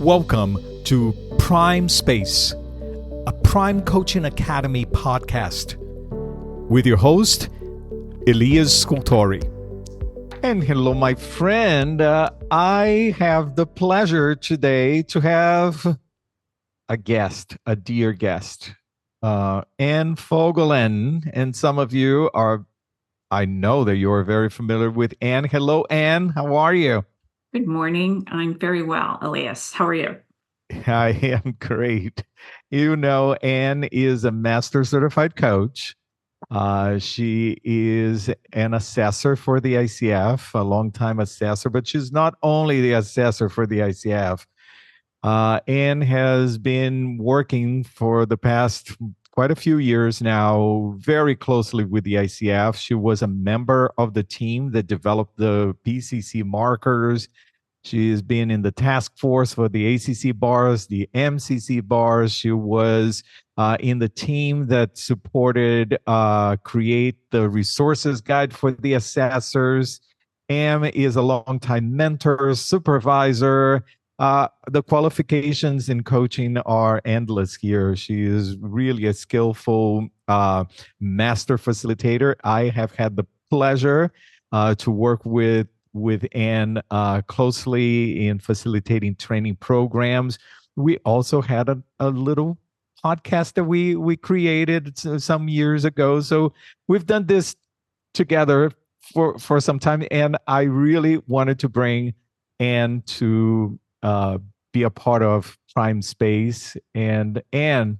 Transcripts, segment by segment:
Welcome to Prime Space, a Prime Coaching Academy podcast with your host, Elias. And hello, my friend. I have the pleasure today to have a guest, a dear guest, Ann Fogolin. And some of you are, I know that you are very familiar with Ann. Hello, Ann. How are you? Good morning. I'm very well, Elias. How are you? I am great. You know, Ann is a master certified coach. She is an assessor for the ICF, a longtime assessor, but she's not only the assessor for the ICF. Ann has been working for the past quite a few years now, very closely with the ICF. She was a member of the team that developed the PCC markers. She has been in the task force for the ACC bars, the MCC bars. She was in the team that supported create the resources guide for the assessors. Am is a longtime mentor, supervisor. The qualifications in coaching are endless here. She is really a skillful master facilitator. I have had the pleasure to work with Ann closely in facilitating training programs. We also had a little podcast that we created some years ago. So we've done this together for some time, and I really wanted to bring Ann to be a part of Prime Space. And Ann,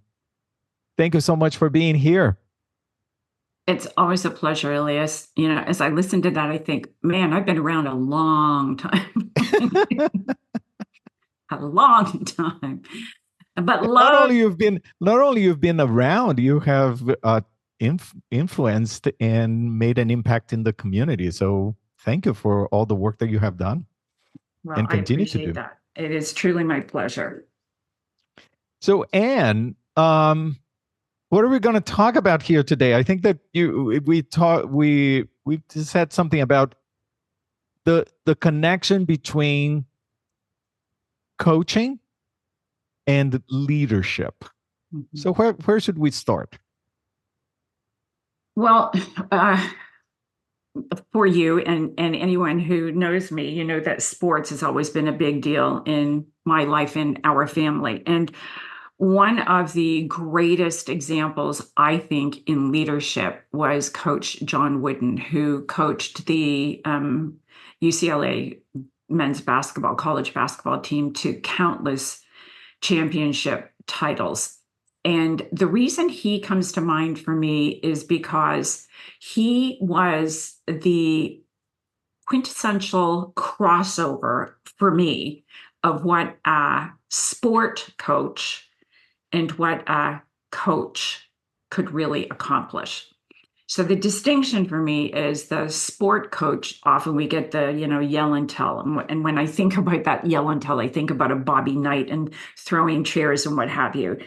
thank you so much for being here. It's always a pleasure, Elias. You know, as I listen to that, I think, man, I've been around a long time. A long time. But Not love, only you've been around, you have influenced and made an impact in the community. So thank you for all the work that you have done well, and I continue to appreciate do. that. It is truly my pleasure. So Ann, what are we going to talk about here today? I think that we said something about the connection between coaching and leadership. Mm-hmm. So where should we start? Well, for you and anyone who knows me, you know that sports has always been a big deal in my life and our family. And one of the greatest examples, I think, in leadership was Coach John Wooden, who coached the UCLA men's basketball, college basketball team to countless championship titles. And the reason he comes to mind for me is because he was the quintessential crossover for me of what a sport coach and what a coach could really accomplish. So the distinction for me is the sport coach. Often we get the, yell and tell. And when I think about that yell and tell, I think about a Bobby Knight and throwing chairs and what have you.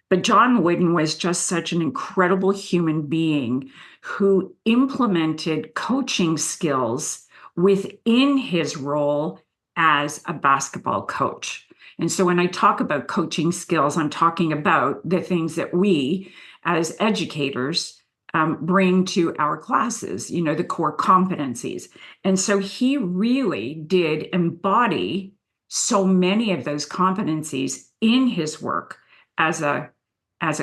But John Wooden was just such an incredible human being who implemented coaching skills within his role as a basketball coach. And so when I talk about coaching skills, I'm talking about the things that we as educators bring to our classes, the core competencies. And so he really did embody so many of those competencies in his work as a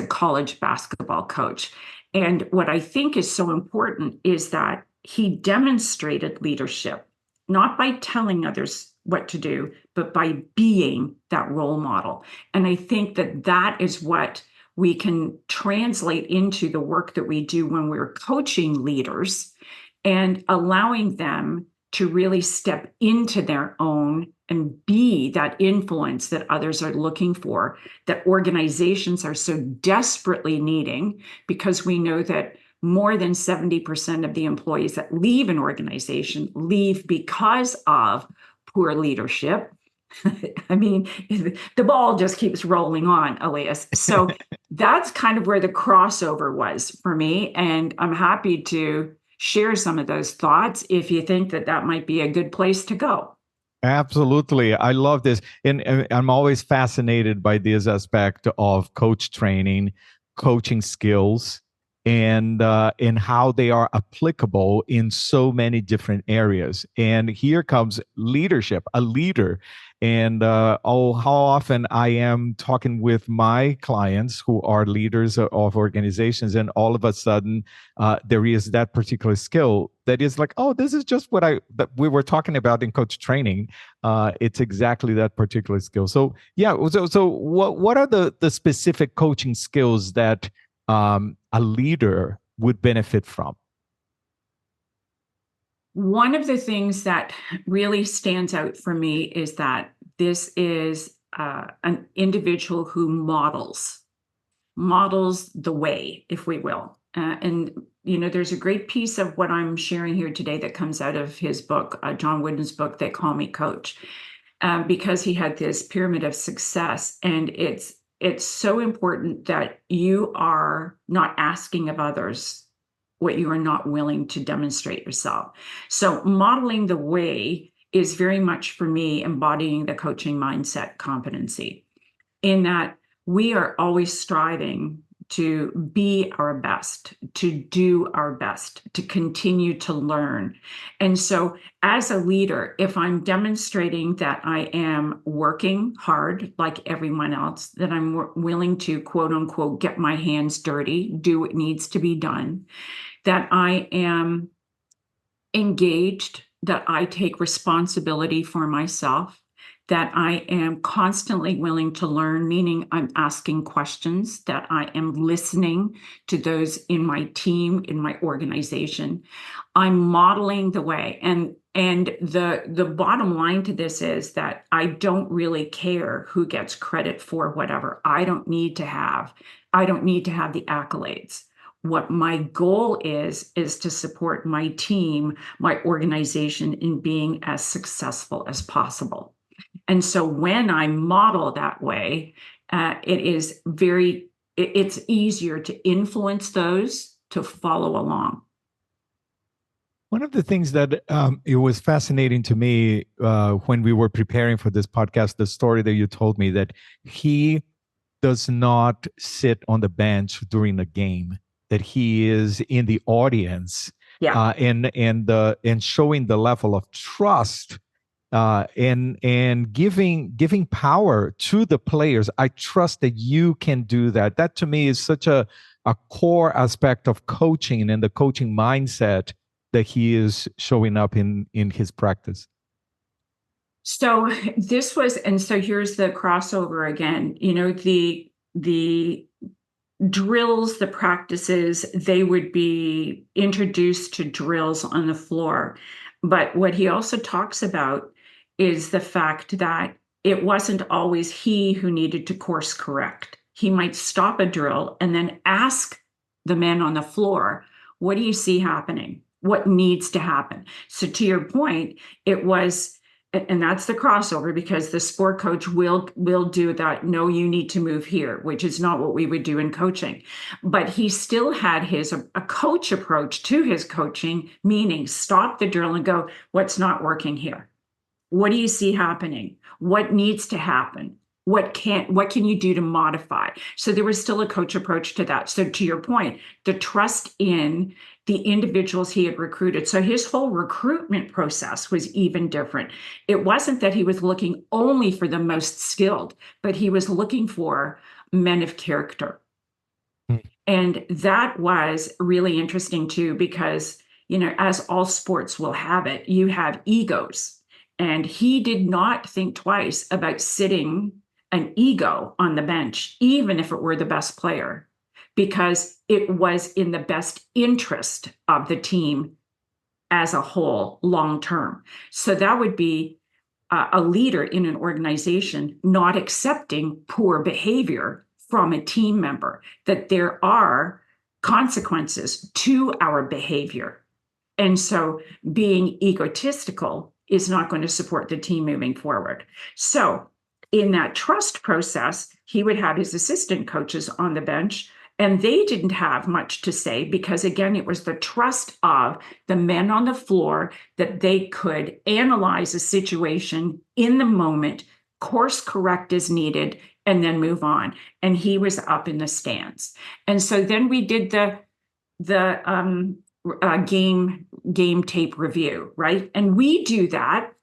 college basketball coach. And what I think is so important is that he demonstrated leadership, not by telling others what to do, but by being that role model. And I think that that is what we can translate into the work that we do when we're coaching leaders and allowing them to really step into their own and be that influence that others are looking for, that organizations are so desperately needing, because we know that more than 70% of the employees that leave an organization leave because of poor leadership. I mean, the ball just keeps rolling on, Elias. So that's kind of where the crossover was for me. And I'm happy to share some of those thoughts if you think that that might be a good place to go. Absolutely. I love this. And I'm always fascinated by this aspect of coach training, coaching skills, and how they are applicable in so many different areas. And here comes leadership, a leader. And oh, how often I am talking with my clients who are leaders of organizations, and all of a sudden there is that particular skill that is like, oh, this is just what that we were talking about in coach training. It's exactly that particular skill. So yeah, so what are the specific coaching skills that a leader would benefit from? One of the things that really stands out for me is that this is an individual who models the way, if we will. And there's a great piece of what I'm sharing here today that comes out of his book, John Wooden's book, They Call Me Coach, because he had this pyramid of success, and it's so important that you are not asking of others what you are not willing to demonstrate yourself. So modeling the way is very much for me embodying the coaching mindset competency, in that we are always striving to be our best, to do our best, to continue to learn. And so, as a leader, if I'm demonstrating that I am working hard like everyone else, that I'm willing to quote unquote get my hands dirty, do what needs to be done, that I am engaged, that I take responsibility for myself, that I am constantly willing to learn, meaning I'm asking questions, that I am listening to those in my team, in my organization. I'm modeling the way. And the bottom line to this is that I don't really care who gets credit for whatever. I don't need to have the accolades. What my goal is to support my team, my organization, in being as successful as possible. And so when I model that way, it's easier to influence those to follow along. One of the things that it was fascinating to me when we were preparing for this podcast, the story that you told me, that he does not sit on the bench during the game, that he is in the audience, Yeah. and showing the level of trust, and giving power to the players. I trust that you can do that. That to me is such a core aspect of coaching and the coaching mindset that he is showing up in his practice. So here's the crossover again. The drills, the practices, they would be introduced to drills on the floor. But what he also talks about is the fact that it wasn't always he who needed to course correct. He might stop a drill and then ask the men on the floor, what do you see happening? What needs to happen? So to your point, it was, and that's the crossover, because the sport coach will do that. No, you need to move here, which is not what we would do in coaching. But he still had a coach approach to his coaching, meaning stop the drill and go, what's not working here? What do you see happening? What needs to happen? What can you do to modify? So there was still a coach approach to that. So to your point, the trust in the individuals he had recruited. So his whole recruitment process was even different. It wasn't that he was looking only for the most skilled, but he was looking for men of character. And that was really interesting too, because, as all sports will have it, you have egos. And he did not think twice about sitting an ego on the bench, even if it were the best player, because it was in the best interest of the team as a whole, long term. So that would be a leader in an organization not accepting poor behavior from a team member, that there are consequences to our behavior. And so being egotistical is not going to support the team moving forward. So in that trust process, he would have his assistant coaches on the bench, And they didn't have much to say because, again, it was the trust of the men on the floor that they could analyze a situation in the moment, course correct as needed, and then move on. And he was up in the stands. And so then we did the game tape review, right? And we do that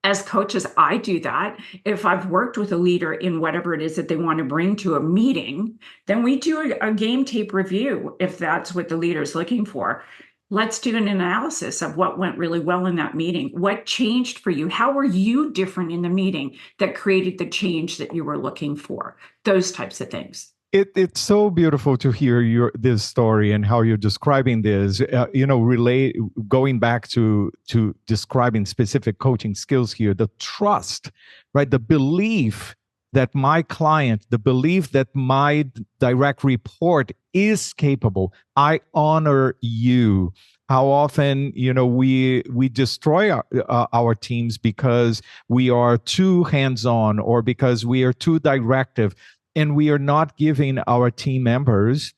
as coaches. I do that. If I've worked with a leader in whatever it is that they want to bring to a meeting, then we do a game tape review if that's what the leader is looking for. Let's do an analysis of what went really well in that meeting. What changed for you? How were you different in the meeting that created the change that you were looking for? Those types of things. It's so beautiful to hear this story and how you're describing this. Relate going back to describing specific coaching skills here. The trust, right? The belief that my client, the belief that my direct report is capable. I honor you. How often, we destroy our teams because we are too hands-on or because we are too directive, and we are not giving our team members,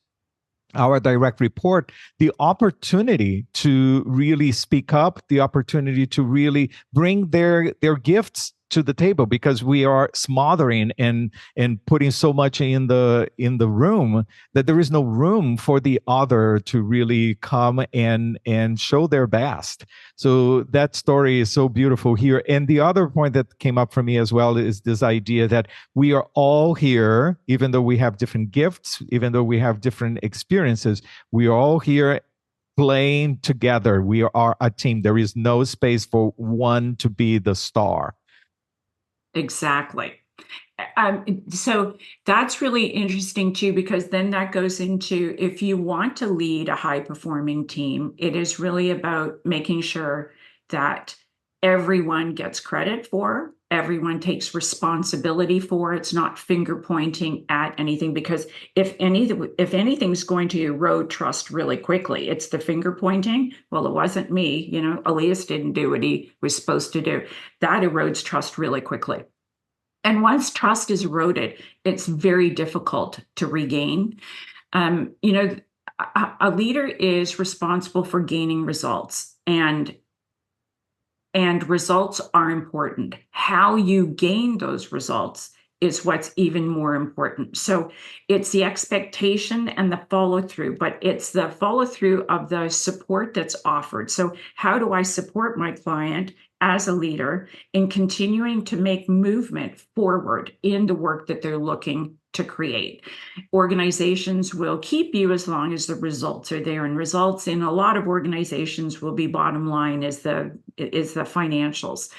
our direct report, the opportunity to really speak up, the opportunity to really bring their gifts to the table, because we are smothering and putting so much in the room that there is no room for the other to really come and show their best. So that story is so beautiful here. And the other point that came up for me as well is this idea that we are all here, even though we have different gifts, even though we have different experiences, we are all here playing together. We are a team. There is no space for one to be the star. Exactly. So that's really interesting too, because then that goes into, if you want to lead a high performing team, it is really about making sure that everyone gets credit for, everyone takes responsibility for. It's not finger pointing at anything, because if anything's going to erode trust really quickly, it's the finger pointing. Well, it wasn't me, Elias didn't do what he was supposed to do. That erodes trust really quickly. And once trust is eroded, it's very difficult to regain. A leader is responsible for gaining results, and results are important. How you gain those results is what's even more important. So it's the expectation and the follow through, but it's the follow through of the support that's offered. So how do I support my client as a leader in continuing to make movement forward in the work that they're looking to create? Organizations will keep you as long as the results are there, and results in a lot of organizations will be bottom line is the financials.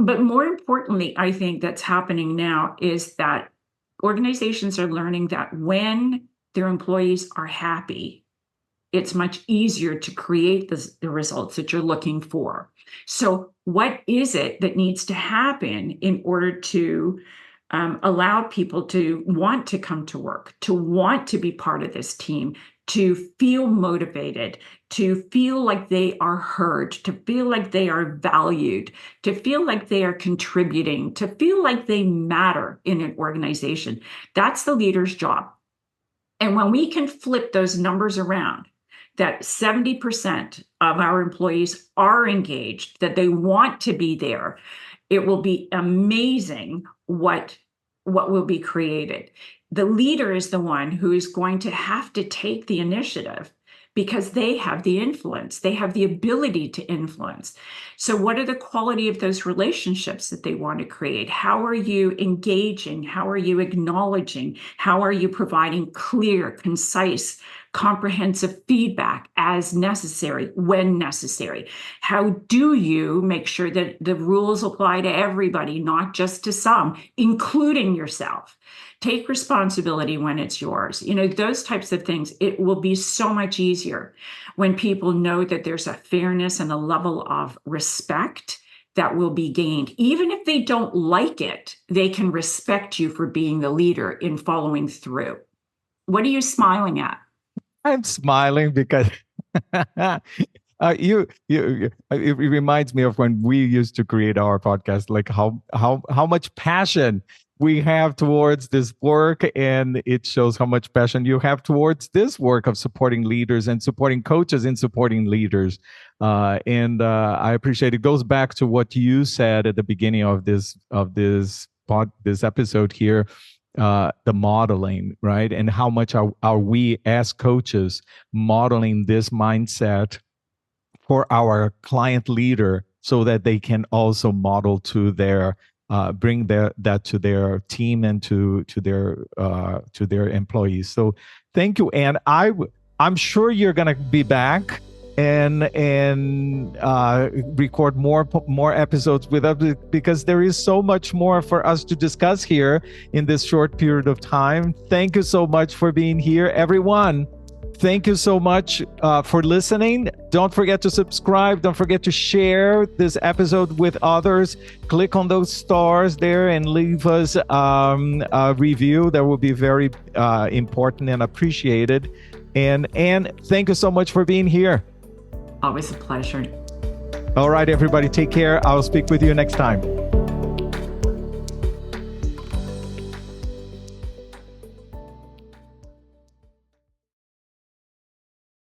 But more importantly, I think that's happening now is that organizations are learning that when their employees are happy, it's much easier to create the results that you're looking for. So what is it that needs to happen in order to allow people to want to come to work, to want to be part of this team, to feel motivated, to feel like they are heard, to feel like they are valued, to feel like they are contributing, to feel like they matter in an organization? That's the leader's job. And when we can flip those numbers around, that 70% of our employees are engaged, that they want to be there, it will be amazing what will be created. The leader is the one who is going to have to take the initiative, because they have the influence, they have the ability to influence. So what are the quality of those relationships that they want to create? How are you engaging? How are you acknowledging? How are you providing clear, concise, comprehensive feedback as necessary, when necessary? How do you make sure that the rules apply to everybody, not just to some, including yourself? Take responsibility when it's yours. Those types of things. It will be so much easier when people know that there's a fairness and a level of respect that will be gained. Even if they don't like it, they can respect you for being the leader in following through. What are you smiling at? I'm smiling because It reminds me of when we used to create our podcast, like how much passion we have towards this work, and it shows how much passion you have towards this work of supporting leaders and supporting coaches and supporting leaders. And I appreciate it. Goes back to what you said at the beginning of this episode here, the modeling, right? And how much are we as coaches modeling this mindset for our client leader so that they can also model to their bring that to their team and to their employees. So thank you, Ann. I'm sure you're gonna be back and record more episodes with us, because there is so much more for us to discuss here in this short period of time. Thank you so much for being here, everyone. Thank you so much for listening. Don't forget to subscribe. Don't forget to share this episode with others. Click on those stars there and leave us a review. That will be very important and appreciated. And thank you so much for being here. Always a pleasure. All right, everybody, take care. I'll speak with you next time.